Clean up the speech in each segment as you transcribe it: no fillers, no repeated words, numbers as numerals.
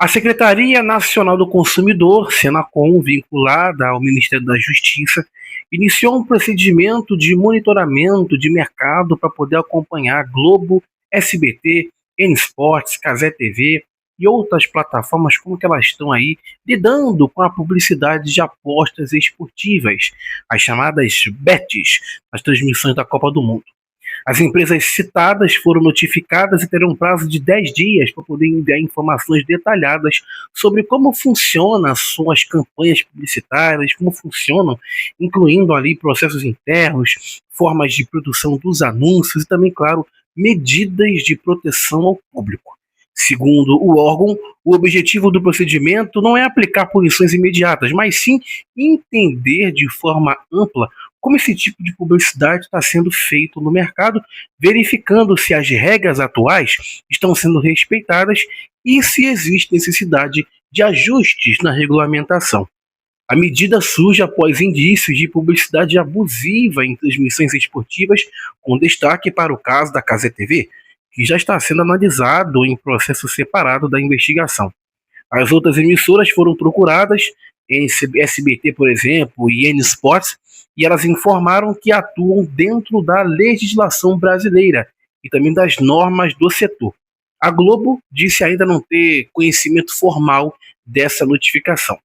A Secretaria Nacional do Consumidor, Senacom, vinculada ao Ministério da Justiça, iniciou um procedimento de monitoramento de mercado para poder acompanhar Globo, SBT, N Sports, Cazé TV e outras plataformas, como que elas estão aí lidando com a publicidade de apostas esportivas, as chamadas bets, as transmissões da Copa do Mundo. As empresas citadas foram notificadas e terão um prazo de 10 dias para poder enviar informações detalhadas sobre como funcionam as suas campanhas publicitárias, como funcionam, incluindo ali processos internos, formas de produção dos anúncios e também, claro, medidas de proteção ao público. Segundo o órgão, o objetivo do procedimento não é aplicar punições imediatas, mas sim entender de forma ampla como esse tipo de publicidade está sendo feito no mercado, verificando se as regras atuais estão sendo respeitadas e se existe necessidade de ajustes na regulamentação. A medida surge após indícios de publicidade abusiva em transmissões esportivas, com destaque para o caso da Cazé TV, que já está sendo analisado em processo separado da investigação. As outras emissoras foram procuradas, SBT, por exemplo, e N Sports, e elas informaram que atuam dentro da legislação brasileira e também das normas do setor. A Globo disse ainda não ter conhecimento formal dessa notificação.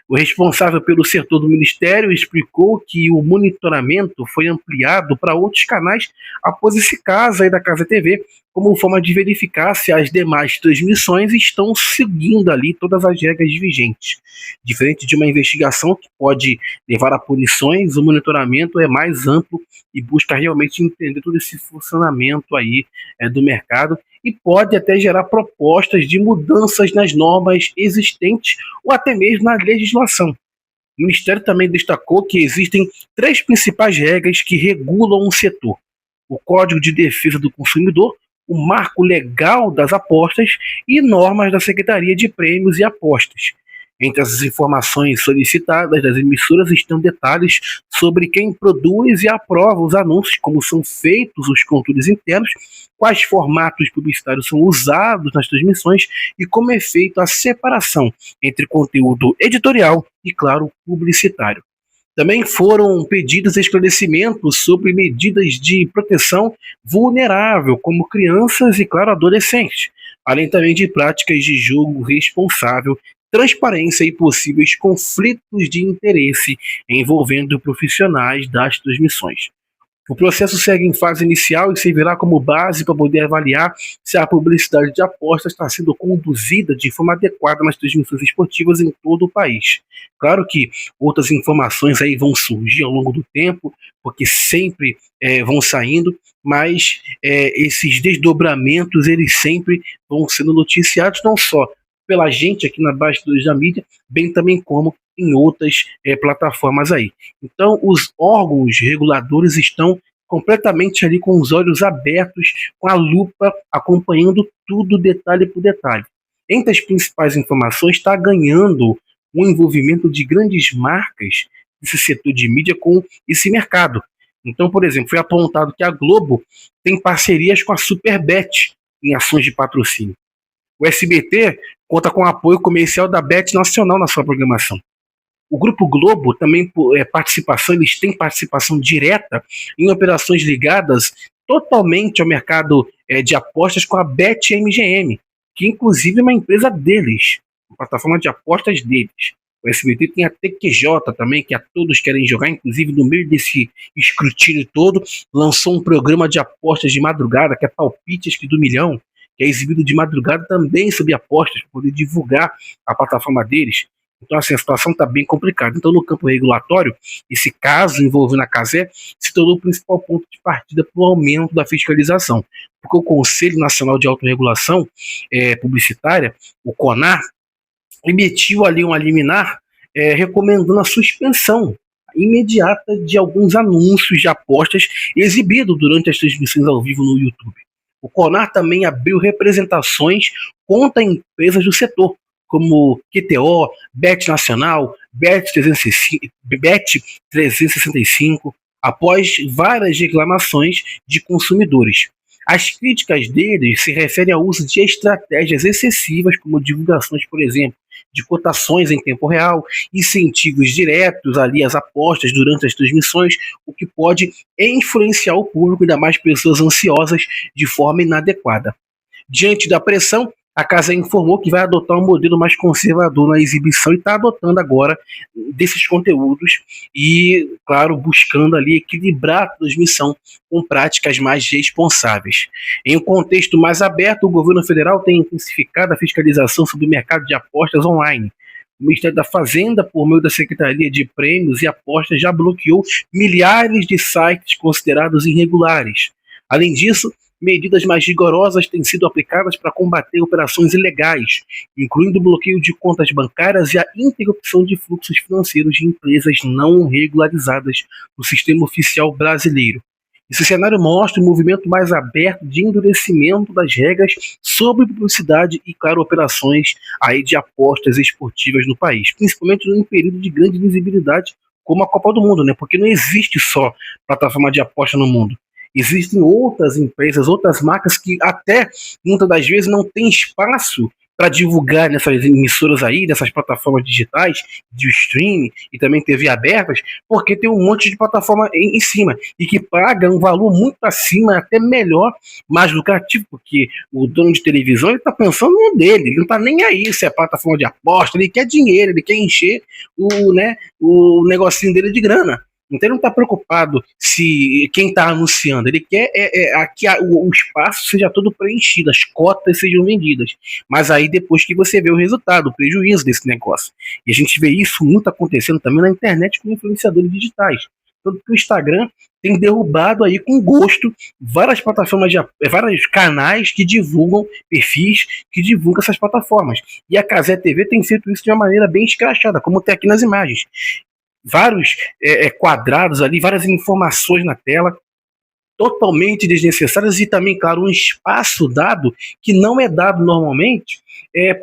O responsável pelo setor do Ministério explicou que o monitoramento foi ampliado para outros canais após esse caso aí da Cazé TV, como forma de verificar se as demais transmissões estão seguindo ali todas as regras vigentes. Diferente de uma investigação que pode levar a punições, o monitoramento é mais amplo e busca realmente entender todo esse funcionamento aí do mercado e pode até gerar propostas de mudanças nas normas existentes ou até mesmo na legislação. O Ministério também destacou que existem três principais regras que regulam o setor: o Código de Defesa do Consumidor, o Marco Legal das Apostas e normas da Secretaria de Prêmios e Apostas. Entre as informações solicitadas das emissoras estão detalhes sobre quem produz e aprova os anúncios, como são feitos os conteúdos internos, quais formatos publicitários são usados nas transmissões e como é feita a separação entre conteúdo editorial e, claro, publicitário. Também foram pedidos esclarecimentos sobre medidas de proteção vulnerável, como crianças e, claro, adolescentes, além também de práticas de jogo responsável, transparência e possíveis conflitos de interesse envolvendo profissionais das transmissões. O processo segue em fase inicial e servirá como base para poder avaliar se a publicidade de apostas está sendo conduzida de forma adequada nas transmissões esportivas em todo o país. Claro que outras informações aí vão surgir ao longo do tempo, porque sempre vão saindo, mas esses desdobramentos eles sempre vão sendo noticiados, não só pela gente aqui na Bastidores da Mídia, bem também como em outras plataformas aí. Então, os órgãos reguladores estão completamente ali com os olhos abertos, com a lupa, acompanhando tudo detalhe por detalhe. Entre as principais informações, está ganhando o envolvimento de grandes marcas desse setor de mídia com esse mercado. Então, por exemplo, foi apontado que a Globo tem parcerias com a Superbet em ações de patrocínio. O SBT conta com o apoio comercial da Bet Nacional na sua programação. O Grupo Globo também eles têm participação direta em operações ligadas totalmente ao mercado de apostas com a BetMGM, que inclusive é uma empresa deles, uma plataforma de apostas deles. O SBT tem a TQJ também, que a todos querem jogar, inclusive no meio desse escrutínio todo, lançou um programa de apostas de madrugada, que é Palpites do Milhão, que é exibido de madrugada também sobre apostas, para poder divulgar a plataforma deles. Então, assim, a situação está bem complicada. Então, no campo regulatório, esse caso envolvendo a Cazé se tornou o principal ponto de partida para o aumento da fiscalização. Porque o Conselho Nacional de Autorregulação Publicitária, o CONAR, emitiu ali uma liminar recomendando a suspensão imediata de alguns anúncios de apostas exibidos durante as transmissões ao vivo no YouTube. O CONAR também abriu representações contra empresas do setor, como QTO, Bet Nacional, Bet365, após várias reclamações de consumidores. As críticas deles se referem ao uso de estratégias excessivas, como divulgações, por exemplo, de cotações em tempo real, incentivos diretos ali às apostas durante as transmissões, o que pode influenciar o público, ainda mais pessoas ansiosas, de forma inadequada. Diante da pressão, a casa informou que vai adotar um modelo mais conservador na exibição e está adotando agora desses conteúdos e, claro, buscando ali equilibrar a transmissão com práticas mais responsáveis. Em um contexto mais aberto, o governo federal tem intensificado a fiscalização sobre o mercado de apostas online. O Ministério da Fazenda, por meio da Secretaria de Prêmios e Apostas, já bloqueou milhares de sites considerados irregulares. Além disso, medidas mais rigorosas têm sido aplicadas para combater operações ilegais, incluindo o bloqueio de contas bancárias e a interrupção de fluxos financeiros de empresas não regularizadas no sistema oficial brasileiro. Esse cenário mostra um movimento mais aberto de endurecimento das regras sobre publicidade e, claro, operações aí de apostas esportivas no país, principalmente em um período de grande visibilidade como a Copa do Mundo, né? Porque não existe só plataforma de aposta no mundo. Existem outras empresas, outras marcas que até muitas das vezes não tem espaço para divulgar nessas emissoras aí, nessas plataformas digitais, de streaming e também TV abertas, porque tem um monte de plataforma em cima e que paga um valor muito acima, até melhor, mais lucrativo, porque o dono de televisão ele está pensando no dele, ele não está nem aí se é plataforma de aposta, ele quer dinheiro, ele quer encher o negocinho dele de grana. Então ele não está preocupado se quem está anunciando, ele quer que o espaço seja todo preenchido, as cotas sejam vendidas. Mas aí depois que você vê o resultado, o prejuízo desse negócio. E a gente vê isso muito acontecendo também na internet com influenciadores digitais. Tanto que o Instagram tem derrubado aí com gosto várias plataformas, vários canais que divulgam perfis, que divulgam essas plataformas. E a Cazé TV tem feito isso de uma maneira bem escrachada, como tem aqui nas imagens. Vários quadrados ali, várias informações na tela, totalmente desnecessárias e também, claro, um espaço dado que não é dado normalmente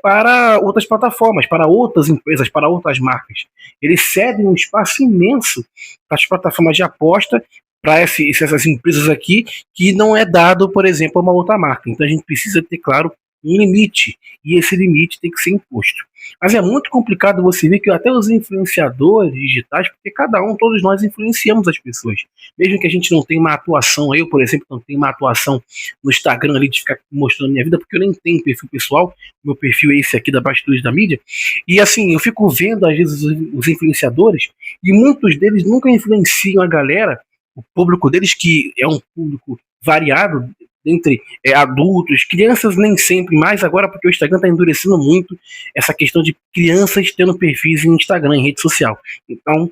para outras plataformas, para outras empresas, para outras marcas. Eles cedem um espaço imenso para as plataformas de aposta, para essas empresas aqui, que não é dado, por exemplo, a uma outra marca. Então a gente precisa ter, claro, um limite, e esse limite tem que ser imposto. Mas é muito complicado você ver que até os influenciadores digitais, porque todos nós influenciamos as pessoas. Mesmo que a gente não tenha uma atuação, eu, por exemplo, não tenho uma atuação no Instagram ali de ficar mostrando minha vida, porque eu nem tenho perfil pessoal, meu perfil é esse aqui da Bastidores da Mídia, e assim, eu fico vendo às vezes os influenciadores, e muitos deles nunca influenciam a galera, o público deles, que é um público variado, entre adultos, crianças nem sempre mais agora, porque o Instagram está endurecendo muito essa questão de crianças tendo perfis em Instagram, em rede social. Então,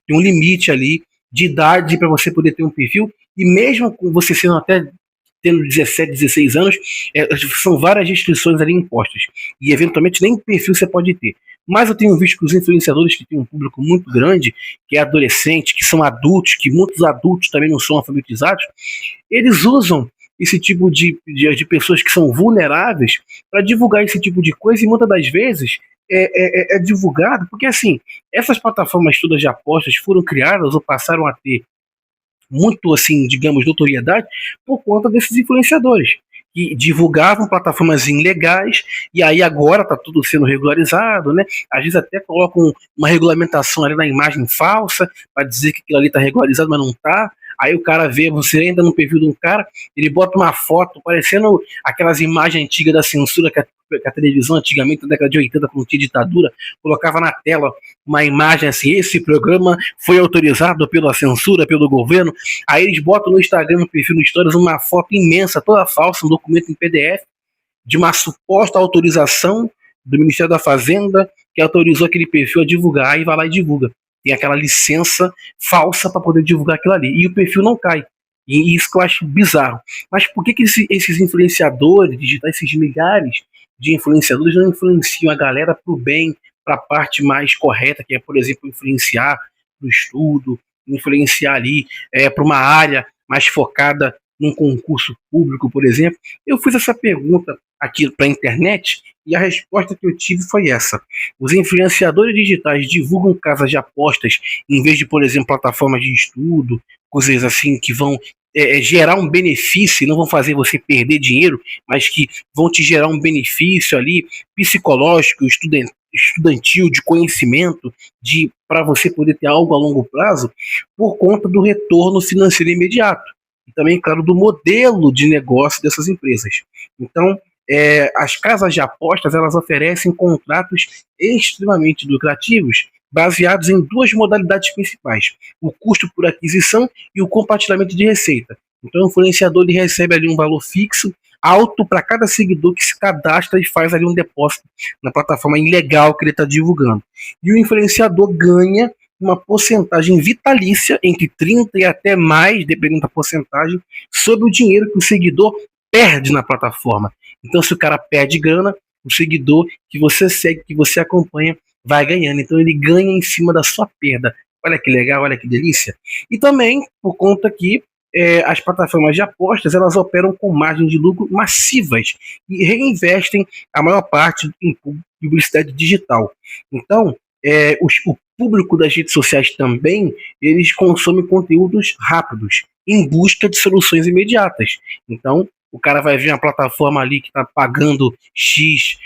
tem um limite ali de idade para você poder ter um perfil, e mesmo com você sendo até tendo 17, 16 anos, são várias restrições ali impostas, e eventualmente nem perfil você pode ter. Mas eu tenho visto que os influenciadores que têm um público muito grande, que é adolescente, que são adultos, que muitos adultos também não são alfabetizados, eles usam esse tipo de pessoas que são vulneráveis para divulgar esse tipo de coisa, e muitas das vezes é divulgado, porque assim, essas plataformas todas de apostas foram criadas ou passaram a ter muito, assim, digamos, notoriedade por conta desses influenciadores que divulgavam plataformas ilegais, e aí agora está tudo sendo regularizado, né? Às vezes até colocam uma regulamentação ali na imagem falsa para dizer que aquilo ali está regularizado, mas não está. Aí o cara vê, você ainda no perfil de um cara, ele bota uma foto parecendo aquelas imagens antigas da censura que a televisão antigamente, na década de 80, quando tinha ditadura, colocava na tela uma imagem assim: esse programa foi autorizado pela censura, pelo governo. Aí eles botam no Instagram, no perfil do Stories, uma foto imensa, toda falsa, um documento em PDF, de uma suposta autorização do Ministério da Fazenda, que autorizou aquele perfil a divulgar. Aí vai lá e divulga. Tem aquela licença falsa para poder divulgar aquilo ali, e o perfil não cai. E isso que eu acho bizarro. Mas por que esses influenciadores digitais, esses milhares de influenciadores, não influenciam a galera para o bem, para a parte mais correta, que é, por exemplo, influenciar para o estudo, influenciar ali para uma área mais focada num concurso público, por exemplo? Eu fiz essa pergunta aqui para a internet e a resposta que eu tive foi essa: os influenciadores digitais divulgam casas de apostas em vez de, por exemplo, plataformas de estudo, coisas assim que vão gerar um benefício, não vão fazer você perder dinheiro, mas que vão te gerar um benefício ali psicológico, estudantil, de conhecimento, de para você poder ter algo a longo prazo, por conta do retorno financeiro imediato. E também, claro, do modelo de negócio dessas empresas. Então, as casas de apostas, elas oferecem contratos extremamente lucrativos, baseados em duas modalidades principais: o custo por aquisição e o compartilhamento de receita. Então, o influenciador ele recebe ali um valor fixo, alto, para cada seguidor que se cadastra e faz ali um depósito na plataforma ilegal que ele está divulgando. E o influenciador ganha uma porcentagem vitalícia, entre 30% e até mais, dependendo da porcentagem, sobre o dinheiro que o seguidor perde na plataforma. Então, se o cara perde grana, o seguidor que você segue, que você acompanha, vai ganhando. Então, ele ganha em cima da sua perda. Olha que legal, olha que delícia. E também, por conta que as plataformas de apostas, elas operam com margem de lucro massivas e reinvestem a maior parte em publicidade digital. Então, o público das redes sociais também, eles consomem conteúdos rápidos, em busca de soluções imediatas. Então, o cara vai ver uma plataforma ali que está pagando X,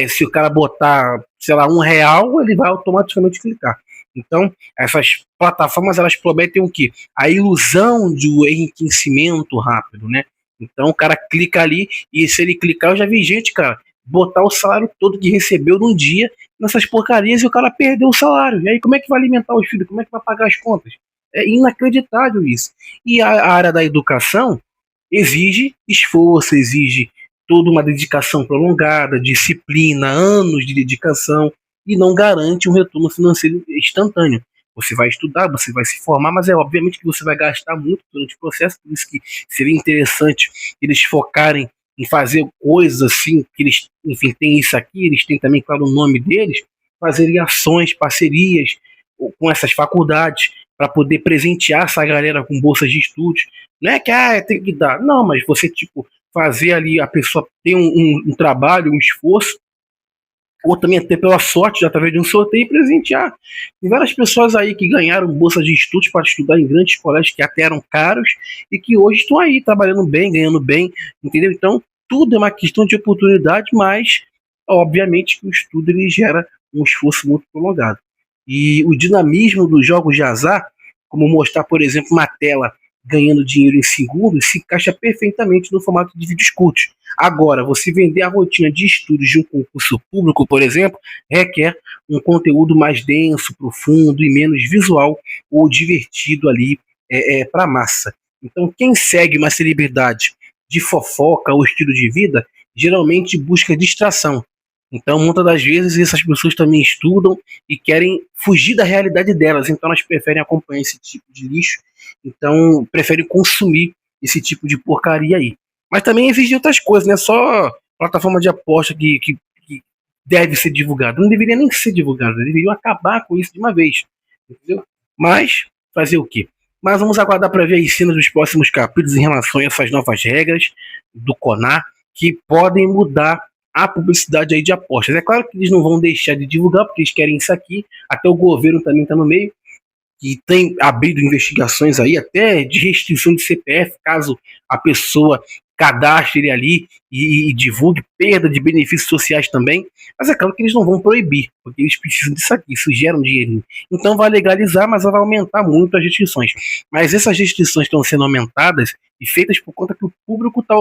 se o cara botar, sei lá, R$ 1, ele vai automaticamente clicar. Então, essas plataformas, elas prometem o quê? A ilusão de um enriquecimento rápido, né? Então, o cara clica ali e se ele clicar, eu já vi gente, cara, botar o salário todo que recebeu num dia nessas porcarias e o cara perdeu o salário. E aí, como é que vai alimentar os filhos? Como é que vai pagar as contas? É inacreditável isso. E a área da educação exige esforço, exige toda uma dedicação prolongada, disciplina, anos de dedicação, e não garante um retorno financeiro instantâneo. Você vai estudar, você vai se formar, mas obviamente que você vai gastar muito durante o processo, por isso que seria interessante eles focarem em fazer coisas assim, que eles, enfim, tem isso aqui, eles têm também, claro, o nome deles, fazerem ações, parcerias com essas faculdades, para poder presentear essa galera com bolsas de estudos. Não é que tem que dar, não, mas você, tipo, fazer ali a pessoa ter um trabalho, um esforço, ou também até pela sorte, através de um sorteio, e presentear. Tem várias pessoas aí que ganharam bolsas de estudos para estudar em grandes colégios que até eram caros e que hoje estão aí trabalhando bem, ganhando bem, entendeu? Então, tudo é uma questão de oportunidade, mas obviamente que o estudo ele gera um esforço muito prolongado. E o dinamismo dos jogos de azar, como mostrar, por exemplo, uma tela ganhando dinheiro em segundos, se encaixa perfeitamente no formato de vídeos curtos. Agora, você vender a rotina de estudos de um concurso público, por exemplo, requer um conteúdo mais denso, profundo e menos visual ou divertido ali para a massa. Então, quem segue uma celebridade de fofoca ou estilo de vida, geralmente busca distração. Então, muitas das vezes, essas pessoas também estudam e querem fugir da realidade delas. Então, elas preferem acompanhar esse tipo de lixo. Então, preferem consumir esse tipo de porcaria aí. Mas também existem outras coisas, né? Só plataforma de aposta que deve ser divulgada. Não deveria nem ser divulgada. Deveriam acabar com isso de uma vez. Entendeu? Mas, fazer o quê? Mas vamos aguardar para ver as cenas dos próximos capítulos em relação a essas novas regras do CONAR, que podem mudar a publicidade aí de apostas. É claro que eles não vão deixar de divulgar, porque eles querem isso aqui, até o governo também está no meio, que tem abrido investigações aí, até de restrição de CPF, caso a pessoa cadastre ele ali e divulgue, perda de benefícios sociais também. Mas é claro que eles não vão proibir, porque eles precisam disso aqui, isso gera um dinheirinho. Então vai legalizar, mas vai aumentar muito as restrições. Mas essas restrições estão sendo aumentadas e feitas por conta que o público está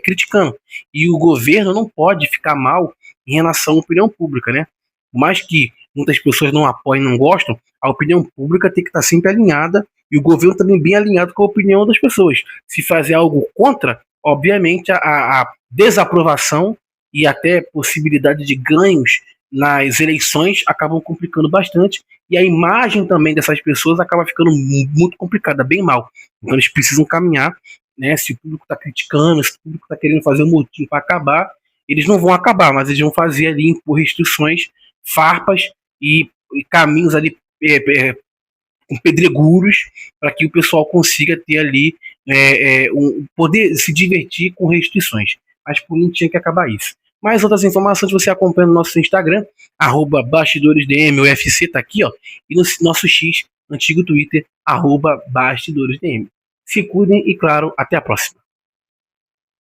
criticando. E o governo não pode ficar mal em relação à opinião pública, né? Por mais que muitas pessoas não apoiem, não gostam, a opinião pública tem que estar sempre alinhada e o governo também bem alinhado com a opinião das pessoas. Se fazer algo contra, obviamente a desaprovação e até possibilidade de ganhos nas eleições acabam complicando bastante e a imagem também dessas pessoas acaba ficando muito complicada, bem mal. Então eles precisam caminhar, né? Se o público está criticando, se o público está querendo fazer um motim para acabar, eles não vão acabar, mas eles vão fazer ali, impor restrições, farpas e caminhos ali com pedreguros para que o pessoal consiga ter ali poder se divertir com restrições. Mas por mim tinha que acabar isso. Mais outras informações você acompanha no nosso Instagram, @BastidorosDM, o UFC tá aqui, ó, e no nosso X, antigo Twitter, @BastidorosDM. Se cuidem e, claro, até a próxima.